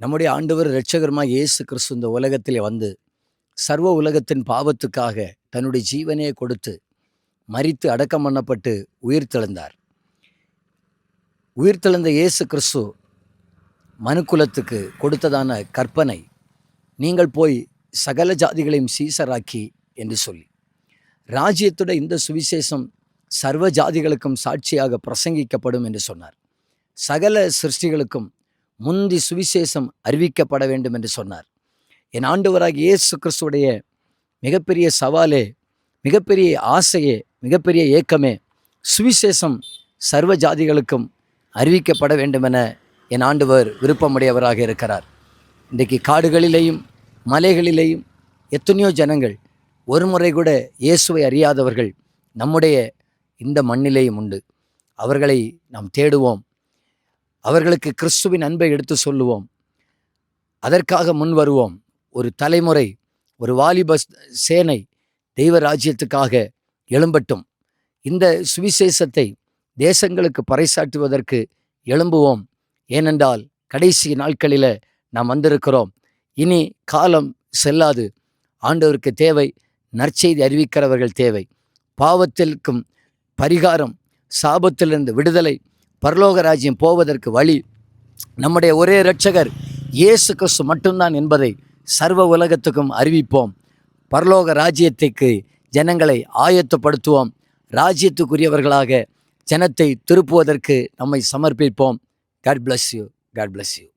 நம்முடைய ஆண்டவர் இரட்சகருமாய் இயேசு கிறிஸ்து இந்த உலகத்திலே வந்து சர்வ உலகத்தின் பாவத்துக்காக தன்னுடைய ஜீவனையே கொடுத்து மரித்து அடக்கம் பண்ணப்பட்டு உயிர்த்தெழுந்தார். உயிர்த்தெழுந்த இயேசு கிறிஸ்து மனுக்குலத்துக்கு கொடுத்ததான கற்பனை, நீங்கள் போய் சகல ஜாதிகளையும் சீசராக்கி என்று சொல்லி, ராஜ்யத்துட இந்த சுவிசேஷம் சர்வ ஜாதிகளுக்கும் சாட்சியாக பிரசங்கிக்கப்படும் என்று சொன்னார். சகல சிருஷ்டிகளுக்கும் முந்தி சுவிசேஷம் அறிவிக்கப்பட வேண்டும் என்று சொன்னார். என் ஆண்டவராகிய இயேசு கிறிஸ்துவுடைய மிகப்பெரிய சவாலே, மிகப்பெரிய ஆசையே, மிகப்பெரிய ஏக்கமே சுவிசேஷம் சர்வ ஜாதிகளுக்கும் அறிவிக்கப்பட வேண்டுமென என் ஆண்டவர் விருப்பமுடையவராக இருக்கிறார். இன்றைக்கு காடுகளிலேயும் மலைகளிலேயும் எத்தனையோ ஜனங்கள் ஒரு முறை கூட இயேசுவை அறியாதவர்கள் நம்முடைய இந்த மண்ணிலேயும் உண்டு. அவர்களை நாம் தேடுவோம், அவர்களுக்கு கிறிஸ்துவின் அன்பை எடுத்து சொல்லுவோம், அதற்காக முன் வருவோம். ஒரு தலைமுறை, ஒரு வாலிப சேனை தெய்வ ராஜ்யத்துக்காக எழும்பட்டும். இந்த சுவிசேஷத்தை தேசங்களுக்கு பறைசாற்றுவதற்கு எழும்புவோம். ஏனென்றால் கடைசி நாட்களில் நாம் வந்திருக்கிறோம். இனி காலம் செல்லாது. ஆண்டவருக்கு தேவை நற்செய்தி அறிவிக்கிறவர்கள் தேவை. பாவத்திற்கும் பரிகாரம், சாபத்திலிருந்து விடுதலை, பரலோக ராஜ்யம் போவதற்கு வழி நம்முடைய ஒரே இரட்சகர் இயேசு கிறிஸ்து மட்டும்தான் என்பதை சர்வ உலகத்துக்கும் அறிவிப்போம். பரலோக ராஜ்யத்துக்கு ஜனங்களை ஆயத்தப்படுத்துவோம். ராஜ்யத்துக்குரியவர்களாக ஜனத்தை திருப்புவதற்கு நம்மை சமர்ப்பிப்போம். God bless you. God bless you.